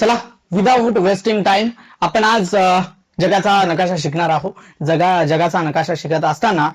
चला, without wasting time आपण आज जगाचा नकाशा शिकणार आहोत. जगाचा नकाशा शिकत असताना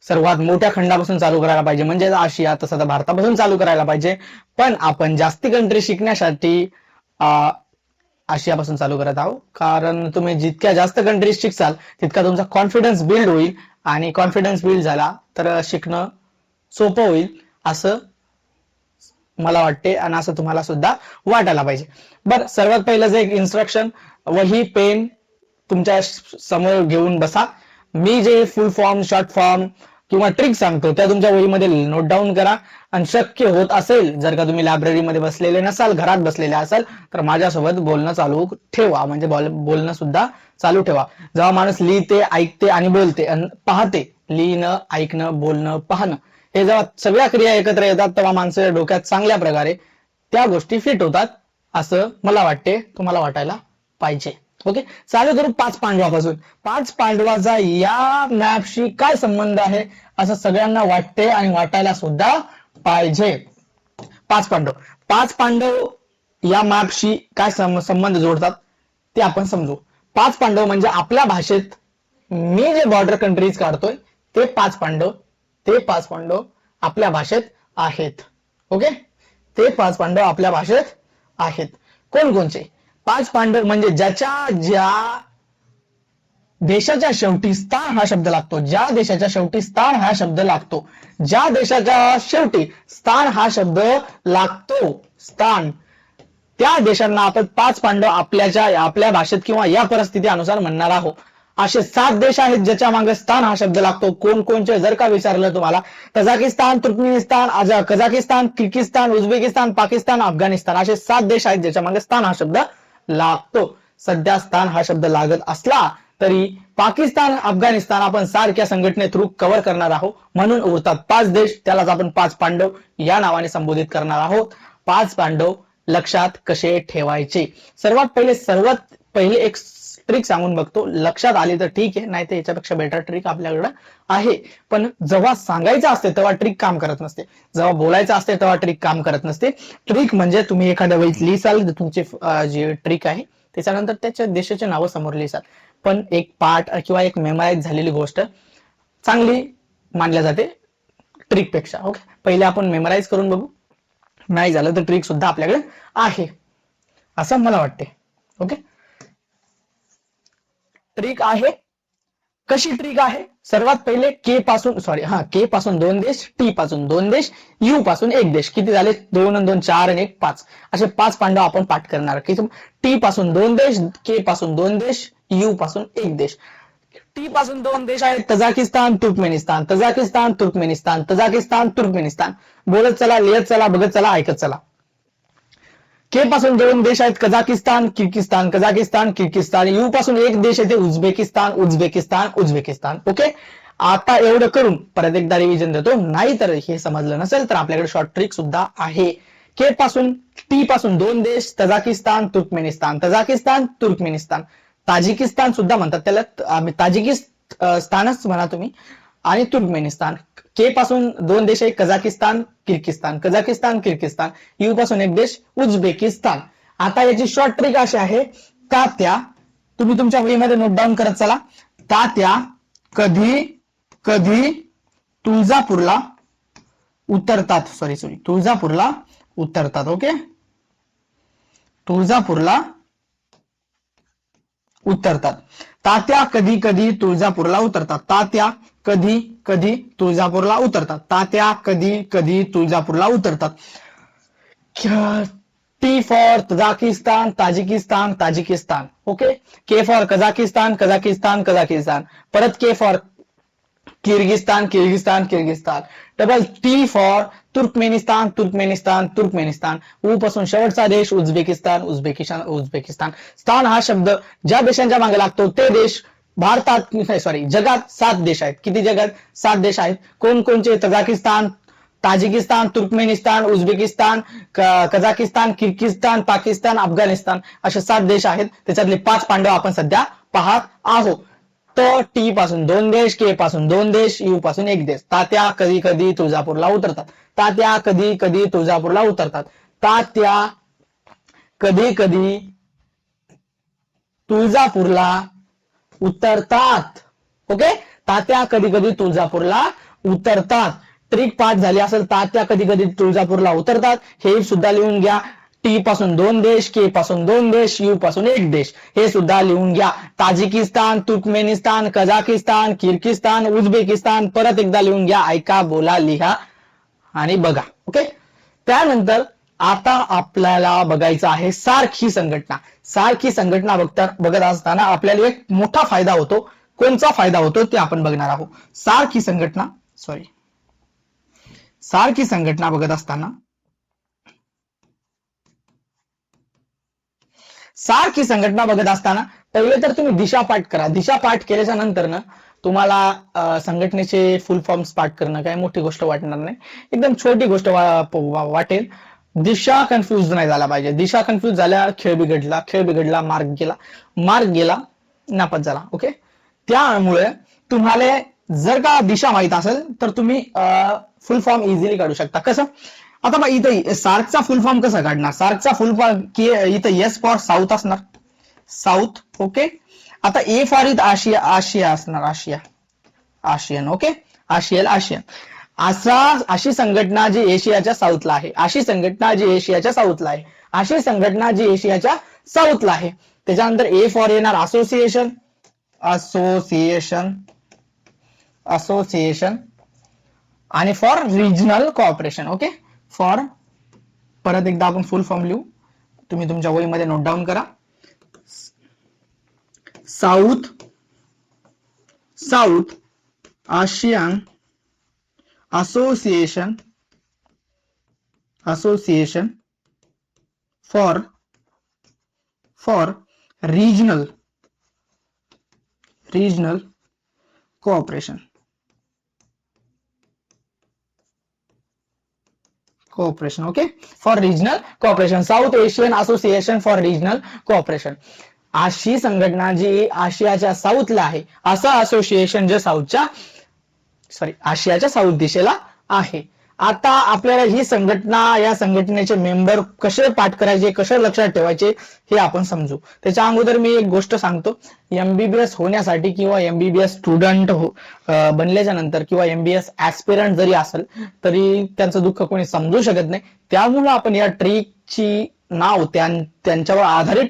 सर्वात मोठ्या खंडापासून चालू करायला पाहिजे, म्हणजे आशिया, तसं तर भारतापासून चालू करायला पाहिजे. पण आपण जास्ती कंट्री शिकण्यासाठी आशियापासून चालू करत आहोत, कारण तुम्ही जितक्या जास्त कंट्री शिकसाल तितका तुमचा कॉन्फिडन्स बिल्ड होईल, आणि कॉन्फिडन्स बिल्ड झाला तर शिकणं सोपं होईल असं मला वाटते, आणि असं तुम्हाला सुद्धा वाटायला पाहिजे. बरं, सर्वात पहिलं एक इन्स्ट्रक्शन, वही पेन तुमच्या समोर घेऊन बसा. मी जे फुल फॉर्म, शॉर्ट फॉर्म किंवा ट्रिक सांगतो त्या तुमच्या वहीमध्ये नोट डाऊन करा. आणि शक्य होत असेल, जर का तुम्ही लायब्ररीमध्ये बसलेले नसाल, घरात बसलेले असाल, तर माझ्यासोबत बोलणं चालू ठेवा, म्हणजे बोलणं सुद्धा चालू ठेवा. जेव्हा माणूस लिहिते, ऐकते आणि बोलते आणि पाहते, लिहिणं, ऐकणं, बोलणं, पाहणं, हे जेव्हा सगळ्या क्रिया एकत्र येतात तेव्हा माणसाच्या डोक्यात चांगल्या प्रकारे त्या गोष्टी फिट होतात, असं मला वाटते, तुम्हाला वाटायला पाहिजे. ओके, चालू करू 5 पांडवापासून. 5 पांडवाचा या मॅपशी काय संबंध आहे असं सगळ्यांना वाटते आणि वाटायला सुद्धा पाहिजे. 5 पांडव या मॅपशी काय संबंध जोडतात ते आपण समजू. 5 पांडव म्हणजे आपल्या भाषेत मी जे बॉर्डर कंट्रीज काढतोय ते 5 पांडव आपल्या भाषेत आहेत. ओके, ते 5 पांडव आपल्या भाषेत आहेत. कोणकोणचे 5 पांडव म्हणजे ज्या देशाच्या शेवटी स्थान हा शब्द लागतो, ज्या देशाच्या शेवटी स्थान हा शब्द लागतो, ज्या देशाच्या शेवटी स्थान हा शब्द लागतो, स्थान, त्या देशांना आपण 5 पांडव आपल्या भाषेत किंवा या परिस्थितीनुसार म्हणणार आहोत. असे 7 देश आहेत ज्याच्या मागे स्थान हा शब्द लागतो. कोणकोणचे जर का विचारलं तुम्हाला, Tajikistan, Turkmenistan, Kazakhstan, Kyrgyzstan, Uzbekistan, Pakistan, Afghanistan, असे 7 देश आहेत ज्याच्या मागे स्थान हा शब्द लागतो. सध्या स्थान हा शब्द लागत असला तरी पाकिस्तान, अफगाणिस्तान आपण सारख्या संघटने थ्रू कव्हर करणार आहोत, म्हणून उरतात 5 देश, त्यालाच आपण 5 पांडव या नावाने संबोधित करणार आहोत. 5 पांडव लक्षात कसे ठेवायचे. सर्वात पहिले एक ट्रिक सांगून बघतो. लक्षात आली तर ठीक आहे, नाही तर याच्यापेक्षा बेटर ट्रिक आपल्याकडे आहे. पण जेव्हा सांगायचं असते तेव्हा ट्रिक काम करत नसते, जेव्हा बोलायचं असते तेव्हा ट्रिक काम करत नसते. ट्रिक म्हणजे तुम्ही एखाद्या वेळी लिहिसाल तुमची जी ट्रिक आहे, त्याच्यानंतर त्याच्या देशाचे नावं समोर लिहिसाल. पण एक पार्ट किंवा एक मेमराईज झालेली गोष्ट चांगली मानल्या जाते ट्रिक पेक्षा. ओके, पहिले आपण मेमराईज करून बघू. नाही झालं तर ट्रिक सुद्धा आपल्याकडे आहे असं मला वाटते. ओके, ट्रिक आहे. कशी ट्रिक आहे? सर्वात पहिले के पासून 2 देश, टी पासून 2 देश, यू पासून 1 देश. किती झाले? 2 आणि 2 4 आणि 1 5. असे 5 पांडव आपण पाठ करणार. टी पासून 2 देश, के पासून 2 देश, यू पासून 1 देश. टी पासून 2 देश आहेत Tajikistan, Turkmenistan, Tajikistan, Turkmenistan, Tajikistan, Turkmenistan. बोलत चला, लिहत चला, बघत चला, ऐकत चला. के पासून 2 देश आहेत Kazakhstan, Kyrgyzstan, Kazakhstan, Kyrgyzstan. You पासून 1 देश येते उझबेकिस्तान, उझबेकिस्तान, उझबेकिस्तान. ओके, आता एवढं करून परत एकदा रिव्हिजन देतो, नाही तर हे समजलं नसेल तर आपल्याकडे शॉर्ट ट्रिक सुद्धा आहे. टी पासून 2 देश, Tajikistan, Turkmenistan, Tajikistan, Turkmenistan, Tajikistan सुद्धा म्हणतात त्याला, ताजिकिस्तानच म्हणा तुम्ही, आणि तुर्कमेनिस्तान. के पासून 2 देश आहे Kazakhstan, Kyrgyzstan, Kazakhstan, Kyrgyzstan. You पासून 1 देश उझबेकिस्तान. आता याची शॉर्ट ट्रिक अशी आहे, तात्या तुम्ही तुमच्या वहीमध्ये नोट डाऊन करत चला. तात्या कधी तुळजापूरला उतरतात. तुळजापूरला उतरतात. ओके, तुळजापूरला उतरतात. तात्या कधी तुळजापूरला उतरतात. तात्या कधी तुळजापूरला उतरतात. तात्या कधी तुळजापूरला उतरतात. T for Tajikistan, Tajikistan, Tajikistan. Okay, K for Kazakhstan, Kazakhstan, Kazakhstan. परत K for Kyrgyzstan, Kyrgyzstan, Kyrgyzstan. Double T for Turkmenistan, Turkmenistan, Turkmenistan. ऊ पासून शेवटचा देश उझबेकिस्तान, उझबेकिस्तान, उझबेकिस्तान. स्थान हा शब्द ज्या देशांच्या मागे लागतो ते देश जगात 7 देश आहेत. किती जगात? 7 देश आहेत. कोणकोणचे? Tajikistan, Tajikistan, Turkmenistan, Uzbekistan, Kazakhstan, Kyrgyzstan, Pakistan, Afghanistan, असे 7 देश आहेत. त्याच्यातले 5 पांडव आपण सध्या पाहत आहोत. तर टी पासून 2 देश, के पासून 2 देश, यू पासून 1 देश. तात्या कधी तुळजापूरला उतरतात. तात्या कधी तुळजापूरला उतरतात. तात्या कधी तुळजापूरला उतरतात. ओके, तात्या कधी कधी तुळजापूरला उतरतात. ट्रिक पाठ झाली असेल, तात्या कधी कधी तुळजापूरला उतरतात, हे सुद्धा लिहून घ्या. टी पासून 2 देश, के पासून 2 देश, यू पासून 1 देश, हे सुद्धा लिहून घ्या. Tajikistan, Turkmenistan, Kazakhstan, Kyrgyzstan, Uzbekistan. परत एकदा लिहून घ्या, ऐका, बोला, लिहा आणि बघा. ओके, त्यानंतर आता आपल्याला बघायचं आहे सार्क ही संघटना. सार्क ही संघटना बघत असताना आपल्याला एक मोठा फायदा होतो. कोणता फायदा होतो ते आपण बघणार आहोत. सार्क ही संघटना बघत असताना, पहिले तर तुम्ही दिशा पाठ करा. दिशा पाठ केल्याच्या नंतर ना तुम्हाला संघटनेचे फुल फॉर्म्स पाठ करणं काही मोठी गोष्ट वाटणार नाही, एकदम छोटी गोष्ट वाटेल. दिशा कन्फ्युज नाही झाला पाहिजे. दिशा कन्फ्युज झाल्या खेळ बिघडला, मार्ग गेला, नापास झाला. ओके, त्यामुळे तुम्हाला जर का दिशा माहित असेल तर तुम्ही फुल फॉर्म इझिली काढू शकता. कसं, आता मग इथं सार्कचा फुल फॉर्म कसा काढणार? सार्कचा फुल फॉर्म इथं एस फॉर साऊथ असणार, साऊथ. ओके, आता ए फॉर इथं आशिया असणार, आशियन. Okay, Asian. अशी संघटना जी एशियाच्या साऊथला आहे, त्याच्यानंतर ए फॉर येणार असोसिएशन आणि for regional corporation. Okay, for, परत एकदा आपण फुल फॉर्म लिहू, तुम्ही तुमच्या वहीमध्ये नोट डाऊन करा. South Asian association for regional cooperation. Okay, for regional cooperation, south Asian association for regional cooperation. अशी संघटना जी आशियाच्या साऊथला आहे, असं असोसिएशन जे आशियाच्या साऊथ दिशेला आहे. आता आपल्याला ही संघटना, या संघटनेचे मेंबर कसे पाठ करायचे, कसे लक्षात ठेवायचे हे आपण समजू. त्याच्या अगोदर मी एक गोष्ट सांगतो. एमबीबीएस होण्यासाठी किंवा एमबीबीएस स्टुडंट बनल्याच्या नंतर किंवा एमबीबीएस ऍस्पिरंट जरी असेल तरी त्यांचं दुःख कोणी समजू शकत नाही. त्यामुळे आपण या ट्रिकची नाव त्यांच्यावर आधारित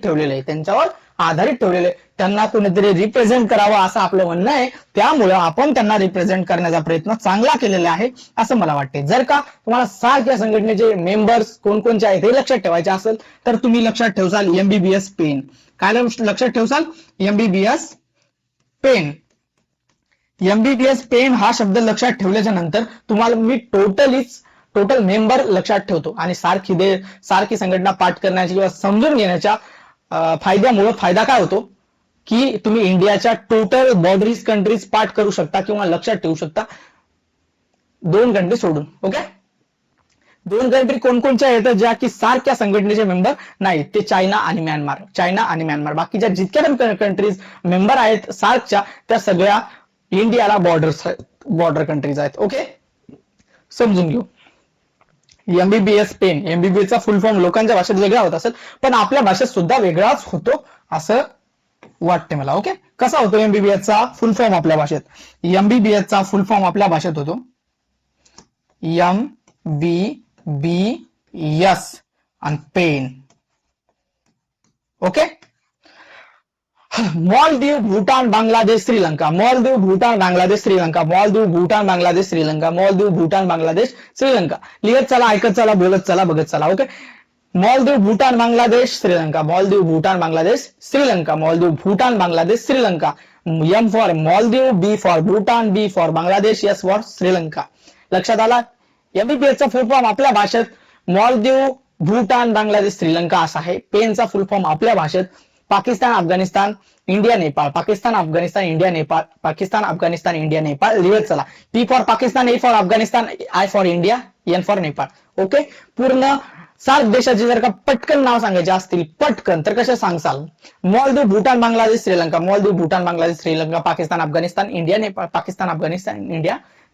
ठेवलेले, त्यांना कोणीतरी रिप्रेझेंट करावं असं आपलं म्हणणं आहे. त्यामुळे आपण त्यांना रिप्रेझेंट करण्याचा प्रयत्न चांगला केलेला आहे असं मला वाटते. जर का तुम्हाला सार्क या संघटनेचे मेंबर्स कोणकोणचे आहेत हे लक्षात ठेवायचे असेल तर तुम्ही लक्षात ठेवसाल एमबीबीएस पेन. काय लक्षात ठेवसाल? एमबीबीएस पेन हा शब्द लक्षात ठेवल्याच्या नंतर तुम्हाला मी टोटल मेंबर लक्षात ठेवतो. आणि सार्क ही संघटना पाठ करण्याची किंवा समजून घेण्याच्या फायद्यामुळे फायदा काय होतो की तुम्ही इंडियाच्या टोटल बॉर्डरीज कंट्रीज पाठ करू शकता किंवा लक्षात ठेवू शकता, 2 कंट्री सोडून. ओके, 2 कंट्री कोणकोणच्या आहेत ज्या की सार्क या संघटनेचे मेंबर नाहीत, ते चायना आणि म्यानमार. बाकीच्या जितक्या कंट्रीज मेंबर आहेत सार्कच्या त्या सगळ्या इंडियाला बॉर्डर कंट्रीज आहेत. ओके, समजून घेऊ. एमबीबीएस पेन, एमबीबीएसचा फुल फॉर्म लोकांच्या भाषेत वेगळा होत असेल पण आपल्या भाषेत सुद्धा वेगळाच होतो असं वाटते मला. ओके, कसा होतो एमबीबीएसचा फुल फॉर्म आपल्या भाषेत? एमबीबीएसचा फुल फॉर्म आपल्या भाषेत होतो MBBS आणि पेन. ओके, मालदीव, भूटान, बांगलादेश, श्रीलंका. लिहत चला, ऐकत चला, बोलत चला, बघत चला. Okay, Maldives, Bhutan, Bangladesh, Sri Lanka. M for Maldives, B for Bhutan, B for Bangladesh, S for Sri Lanka. लक्षात आला? एमबीबीएसचा फुल फॉर्म आपल्या भाषेत मालदीव, भूटान, बांगलादेश, श्रीलंका असा आहे. पेनचा फुल फॉर्म आपल्या भाषेत पाकिस्तान, अफगाणिस्तान, इंडिया, नेपाळ. लिहत चला. P for Pakistan, A for Afghanistan, I for India, N for Nepal. Okay, पूर्ण सार्क देशाचे जर का पटकन नाव सांगायचे असतील तर कसे सांगसाल? मालदीव, भूटान, बांगलादेश, श्रीलंका, पाकिस्तान, अफगाणिस्तान, इंडिया,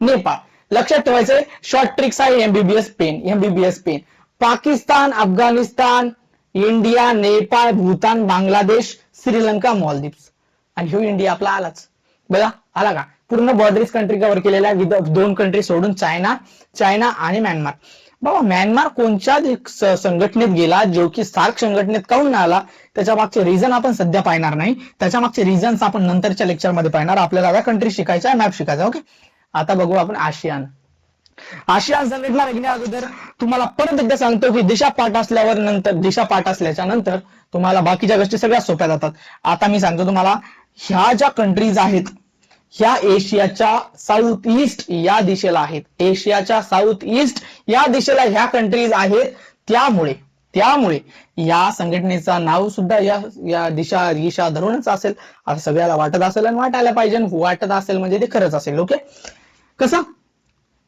नेपाळ. लक्षात ठेवायचंय, शॉर्ट ट्रिक्स आहे MBBS pen. Pakistan, Afghanistan, India, Nepal, Bhutan, Bangladesh, Sri Lanka, Maldives, आणि ह्यो इंडिया आपला आलाच. बघा आला का? पूर्ण बॉर्डरीज कंट्री कव्हर केलेल्या विद 2 कंट्री सोडून चायना आणि म्यानमार. बाबा म्यानमार कोणत्या संघटनेत गेला जो की सार्क संघटनेत काऊन नाही आला, त्याच्या मागचे रिझन आपण सध्या पाहणार नाही. त्याच्या मागचे रिझन्स आपण नंतरच्या लेक्चरमध्ये पाहणार. आपल्याला आता कंट्री शिकायचा, मॅप शिकायचा. ओके, आता बघू आपण आशियान. आशियान संघटना निघण्या अगोदर तुम्हाला परत एकदा सांगतो की दिशा पाठ असल्याच्या नंतर तुम्हाला बाकीच्या गोष्टी सगळ्यात सोप्या जातात. आता मी सांगतो तुम्हाला, ह्या ज्या कंट्रीज आहेत ह्या एशियाच्या साऊथ ईस्ट या दिशेला आहेत. एशियाच्या साऊथ ईस्ट या दिशेला ह्या कंट्रीज आहेत. त्यामुळे या संघटनेचा नाव सुद्धा या दिशा धरूनच असेल असं सगळ्याला वाटत असेल, आणि वाटायला पाहिजे. वाटत असेल म्हणजे ते खरंच असेल. ओके, कसं?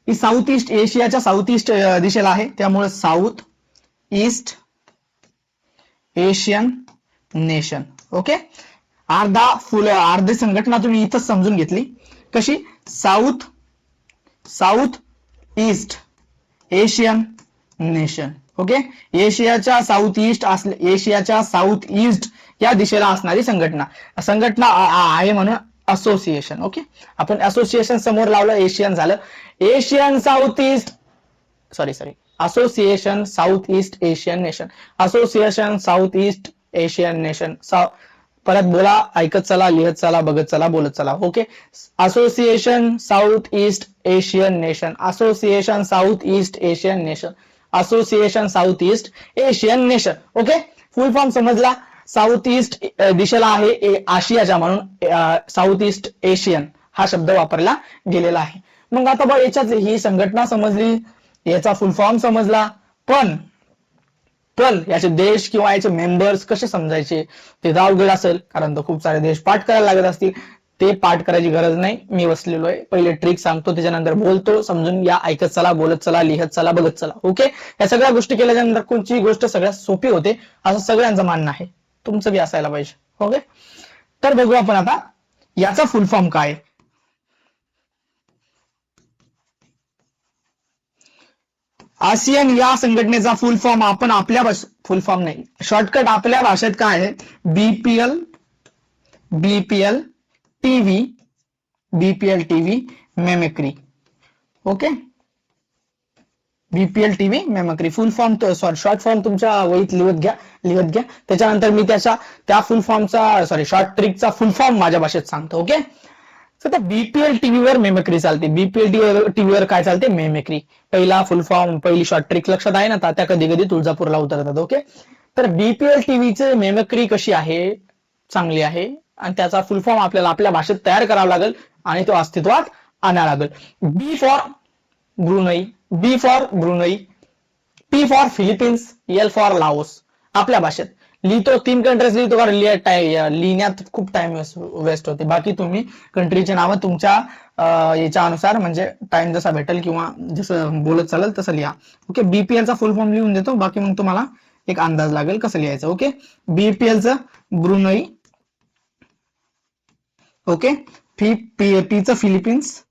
ही साऊथ ईस्ट एशियाच्या साऊथ ईस्ट दिशेला आहे, त्यामुळे south east Asian nation. Okay, अर्धी संघटना तुम्ही इथंच समजून घेतली. कशी? South east Asian nation. Okay, एशियाच्या साऊथ ईस्ट या दिशेला असणारी संघटना आहे म्हणून असोसिएशन. ओके, आपण असोसिएशन समोर लावलं, एशियन झालं. Asian south east association south east Asian nation. Association south east Asian nation. परत बोला, ऐकत चला, लिहत चला, बघत चला, बोलत चला. Okay, association south east Asian nation. Association south east Asian nation. Association south east Asian nation. Okay, फुल फॉर्म समजला. साऊथ ईस्ट दिशेला आहे आशियाच्या, म्हणून साऊथ ईस्ट एशियन हा शब्द वापरला गेलेला आहे. मग आता बघ, याच्यात ही संघटना समजली, याचा फुल फॉर्म समजला, पण याचे देश किंवा याचे मेंबर्स कसे समजायचे ते अवघड असेल, कारण तो खूप सारे देश पाठ करायला लागत असतील. ते पाठ करायची गरज नाही, मी बसलेलो आहे. पहिले ट्रिक सांगतो, त्याच्यानंतर बोलतो, समजून या, ऐकत चला, बोलत चला, लिहत चला, बघत चला. ओके, या सगळ्या गोष्टी केल्यानंतर कोणची गोष्ट सगळ्यात सोपी होते असं सगळ्यांचं मानणं आहे. तुमचं बी असायला पाहिजे. ओके, तर बघू आपण आता याचा फुल फॉर्म काय. आसियन या संघटनेचा फुल फॉर्म आपण फुल फॉर्म नाही, शॉर्टकट आपल्या भाषेत काय आहे? बीपीएल टीव्ही मेमेक्री. ओके, बीपीएल टीव्ही मेमेक्री. फुल फॉर्म शॉर्ट फॉर्म तुमच्या वहीत लिहत घ्या. त्याच्यानंतर मी त्या फुल फॉर्मचा शॉर्ट ट्रिकचा फुल फॉर्म माझ्या भाषेत सांगतो. ओके, तर बीपीएल टीव्हीवर मेमेक्री चालते. बीपीएल टीव्हीवर काय चालते? मेमेक्री. पहिला फुल फॉर्म, पहिली शॉर्ट ट्रिक लक्षात आहे ना? त्या कधी कधी तुळजापूरला उतरतात. ओके, तर बीपीएल टीव्हीचे मेमेक्री कशी आहे? चांगली आहे, आणि त्याचा फुल फॉर्म आपल्याला आपल्या भाषेत तयार करावा लागेल आणि तो अस्तित्वात आणावा लागेल. B for Brunei, P for Philippines, L for Laos. आपल्या भाषेत लिहितो, 3 कंट्रीज लिहितो, कारण लिहिण्यात खूप टाइम वेस्ट होते. बाकी तुम्ही कंट्रीचे नावं तुमच्या याच्यानुसार, म्हणजे टाइम जसा भेटेल किंवा जसं बोलत चालेल तसं लिहा. ओके, बीपीएलचा फुल फॉर्म लिहून देतो, बाकी मग तुम्हाला एक अंदाज लागेल कसं लिहायचं. ओके, बीपीएलचं ब्रुनई. ओके, पीचं फिलिपिन्स,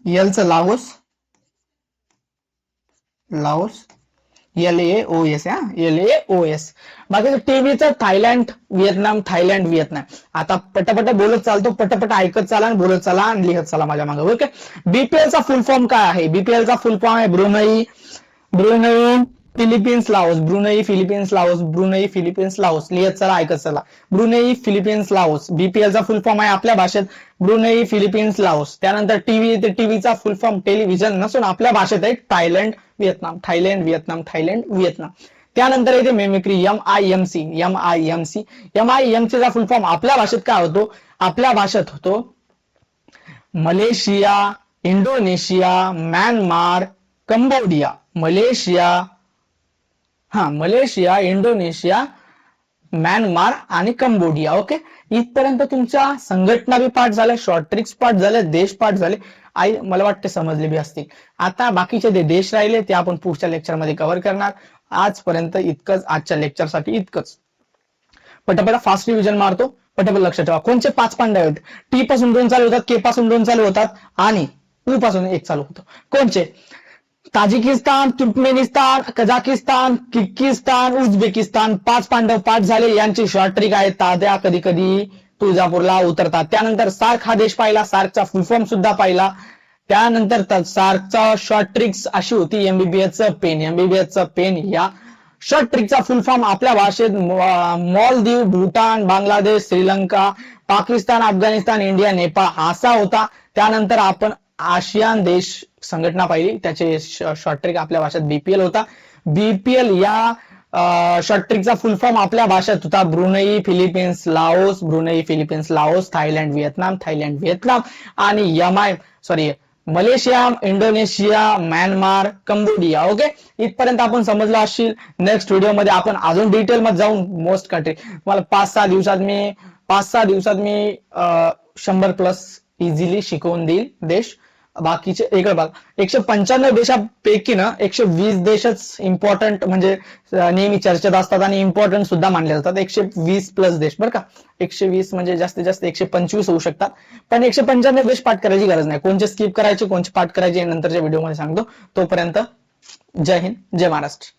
एलचं लाओस, LAOS. बाकी टीव्हीचं थायलंड, व्हिएतनाम. आता पटापट बोलत चालतो, पटापट ऐकत चला, बोलत चला आणि लिहत चला माझ्या मागे. ओके, बीपीएलचा फुल फॉर्म काय आहे? बीपीएलचा फुल फॉर्म आहे ब्रुनई फिलिपिन्स लाओस. लिहत चला, ऐकत चला. Brunei Philippines Laos. बीपीएलचा फुल फॉर्म आहे आपल्या भाषेत ब्रुनई फिलिपिन्स लाओस. त्यानंतर टीव्हीचा फुल फॉर्म टेलिव्हिजन नसून आपल्या भाषेत आहे थायलंड व्हिएतनाम. त्यानंतर येते मेमेक्री, MIMC चा फुल फॉर्म आपल्या भाषेत काय होतो? आपल्या भाषेत होतो Malaysia, Indonesia, Myanmar, Cambodia. Malaysia, Indonesia, Myanmar आणि कंबोडिया. ओके, इथपर्यंत तुमच्या संघटना बी पाठ झाल्या, शॉर्ट ट्रिक्स पाठ झाले, देश पाठ झाले. मला वाटते समजले बी असतील. आता बाकीचे जे देश राहिले ते आपण पुढच्या लेक्चरमध्ये कव्हर करणार. आजपर्यंत इतकंच, आजच्या लेक्चरसाठी इतकंच. पटापट फास्ट रिव्हिजन मारतो, पटापट लक्षात ठेवा. कोणचे 5 पांडे आहेत? टी पासून 2 चालू होतात, के पासून 2 चालू होतात आणि U पासून 1 चालू होतो. कोणचे? Tajikistan, Turkmenistan, Kazakhstan, Kyrgyzstan, Uzbekistan 5 Pandav पाठ झाले. यांची शॉर्ट ट्रिक आहे. ताद्या कधी कधी तुळजापूरला उतरतात. त्यानंतर सार्क हा देश पाहिला, सार्कचा फुल फॉर्म सुद्धा पाहिला. त्यानंतर सार्कचा शॉर्ट ट्रिक्स अशी होती एमबीबीएसचं पेन. एमबीबीएसचं पेन या शॉर्ट ट्रिकचा फुल फॉर्म आपल्या भाषेत मालदीव, भूटान, बांगलादेश, श्रीलंका, पाकिस्तान, अफगाणिस्तान, इंडिया, नेपाळ असा होता. त्यानंतर आपण आशियान देश संघटना पाहिली, त्याचे शॉर्ट ट्रिक आपल्या भाषेत बीपीएल होता. बीपीएल या शॉर्ट ट्रिकचा फुल फॉर्म आपल्या भाषेत होता Brunei, Philippines, Laos, Brunei, Philippines, Laos, Thailand, Vietnam आणि Malaysia, Indonesia, Myanmar, Cambodia. Okay, इथपर्यंत आपण समजलो असतील. नेक्स्ट व्हिडिओमध्ये आपण अजून डिटेल मध्ये जाऊन मोस्ट कंट्री मला 5-6 दिवसात मी 100+ इझिली शिकवून देईल देश. बाकीचे इकडे बघा, 195 देशांपैकी ना 120 देशच इम्पॉर्टंट म्हणजे नेहमी चर्चेत असतात आणि इम्पॉर्टंट सुद्धा मानले जातात. 120+ देश बरं का. 120 म्हणजे जास्तीत जास्त 125 होऊ शकतात, पण 195 देश पाठ करायची गरज नाही. कोणचे स्किप करायचे, कोणचे पाठ करायचे नंतरच्या व्हिडिओमध्ये सांगतो. तोपर्यंत जय हिंद, जय महाराष्ट्र.